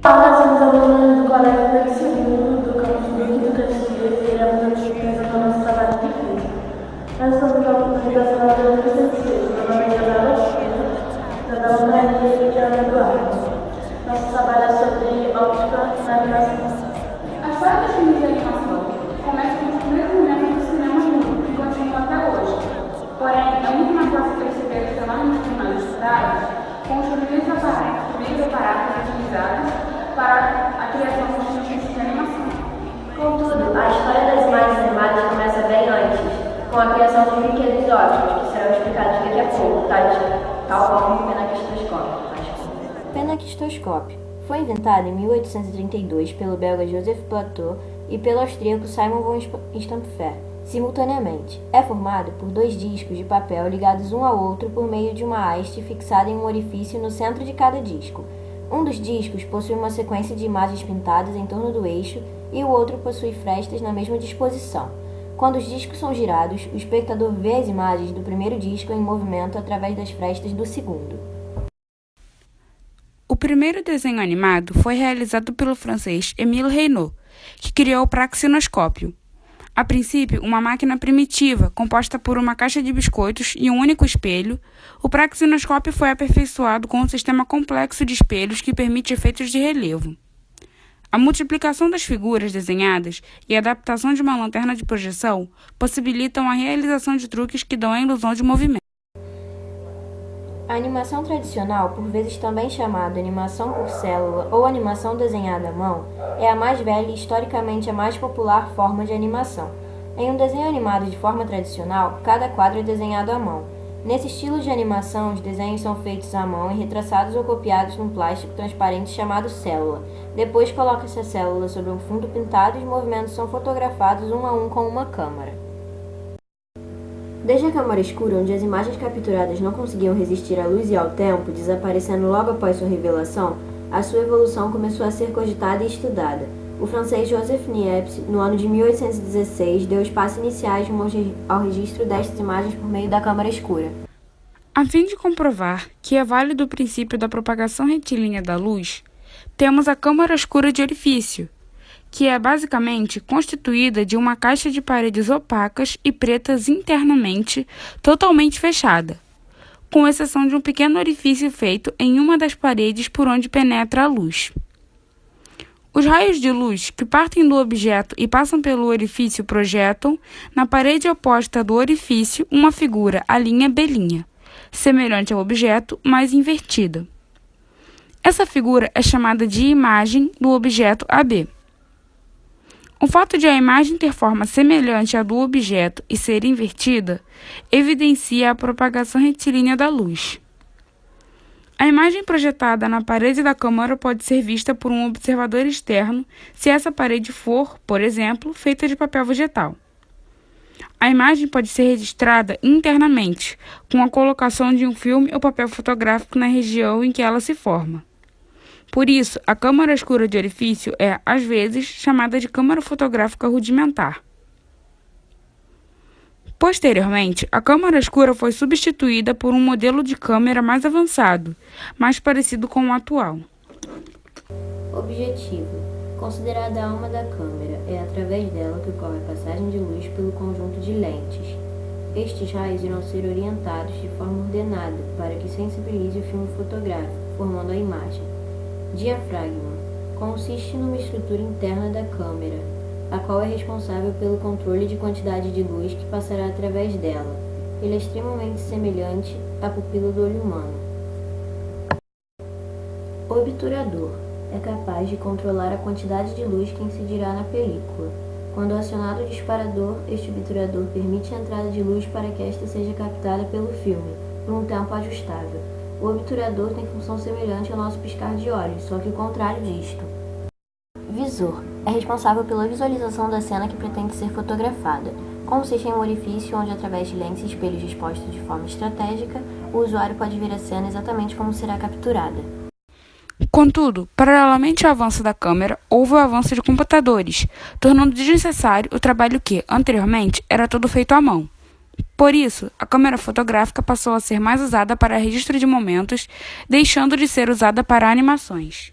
Olá, somos alunos do Colégio do Segundo, do campus do Caxias, e iremos apresentar nosso trabalho de física. Nós somos alunos da sala de 2006. Meu nome é Isabela Chico, da Montaria e de Ana Eduardo. Nosso trabalho é sobre óptica na animação. A história dos filmes de animação começa com os primeiros momentos do cinema mudo e continua até hoje. Porém, é muito mais fácil perceber os fenômenos mais estudados com os primeiros aparatos utilizados para a criação dos filmes de animação. Contudo, a história das imagens animadas começa bem antes, com a criação dos brinquedos ópticos, que serão explicados daqui a pouco, tal como o penaquistoscópio. Penaquistoscópio foi inventado em 1832 pelo belga Joseph Plateau e pelo austríaco Simon von Stampfer, simultaneamente. É formado por dois discos de papel ligados um ao outro por meio de uma haste fixada em um orifício no centro de cada disco. Um dos discos possui uma sequência de imagens pintadas em torno do eixo e o outro possui frestas na mesma disposição. Quando os discos são girados, o espectador vê as imagens do primeiro disco em movimento através das frestas do segundo. O primeiro desenho animado foi realizado pelo francês Émile Reynaud, que criou o praxinoscópio. A princípio, uma máquina primitiva, composta por uma caixa de biscoitos e um único espelho, o praxinoscópio foi aperfeiçoado com um sistema complexo de espelhos que permite efeitos de relevo. A multiplicação das figuras desenhadas e a adaptação de uma lanterna de projeção possibilitam a realização de truques que dão a ilusão de movimento. A animação tradicional, por vezes também chamada animação por célula ou animação desenhada à mão, é a mais velha e historicamente a mais popular forma de animação. Em um desenho animado de forma tradicional, cada quadro é desenhado à mão. Nesse estilo de animação, os desenhos são feitos à mão e retraçados ou copiados num plástico transparente chamado célula. Depois coloca-se a célula sobre um fundo pintado e os movimentos são fotografados um a um com uma câmera. Desde a câmara escura, onde as imagens capturadas não conseguiam resistir à luz e ao tempo, desaparecendo logo após sua revelação, a sua evolução começou a ser cogitada e estudada. O francês Joseph Niepce, no ano de 1816, deu os passos iniciais ao registro destas imagens por meio da câmara escura. A fim de comprovar que é válido o princípio da propagação retilínea da luz, temos a câmara escura de orifício, que é basicamente constituída de uma caixa de paredes opacas e pretas internamente, totalmente fechada, com exceção de um pequeno orifício feito em uma das paredes por onde penetra a luz. Os raios de luz que partem do objeto e passam pelo orifício projetam, na parede oposta do orifício, uma figura, a linha B', semelhante ao objeto, mas invertida. Essa figura é chamada de imagem do objeto AB. O fato de a imagem ter forma semelhante à do objeto e ser invertida evidencia a propagação retilínea da luz. A imagem projetada na parede da câmara pode ser vista por um observador externo se essa parede for, por exemplo, feita de papel vegetal. A imagem pode ser registrada internamente, com a colocação de um filme ou papel fotográfico na região em que ela se forma. Por isso, a câmara escura de orifício é, às vezes, chamada de câmara fotográfica rudimentar. Posteriormente, a câmara escura foi substituída por um modelo de câmera mais avançado, mais parecido com o atual. Objetivo. Considerada a alma da câmera, é através dela que ocorre a passagem de luz pelo conjunto de lentes. Estes raios irão ser orientados de forma ordenada para que sensibilize o filme fotográfico, formando a imagem. Diafragma. Consiste numa estrutura interna da câmera, a qual é responsável pelo controle de quantidade de luz que passará através dela. Ele é extremamente semelhante à pupila do olho humano. Obturador. É capaz de controlar a quantidade de luz que incidirá na película. Quando acionado o disparador, este obturador permite a entrada de luz para que esta seja captada pelo filme, por um tempo ajustável. O obturador tem função semelhante ao nosso piscar de olhos, só que o contrário disto. Visor. É responsável pela visualização da cena que pretende ser fotografada. Consiste em um orifício onde, através de lentes e espelhos dispostos de forma estratégica, o usuário pode ver a cena exatamente como será capturada. Contudo, paralelamente ao avanço da câmera, houve o avanço de computadores, tornando desnecessário o trabalho que, anteriormente, era todo feito à mão. Por isso, a câmera fotográfica passou a ser mais usada para registro de momentos, deixando de ser usada para animações.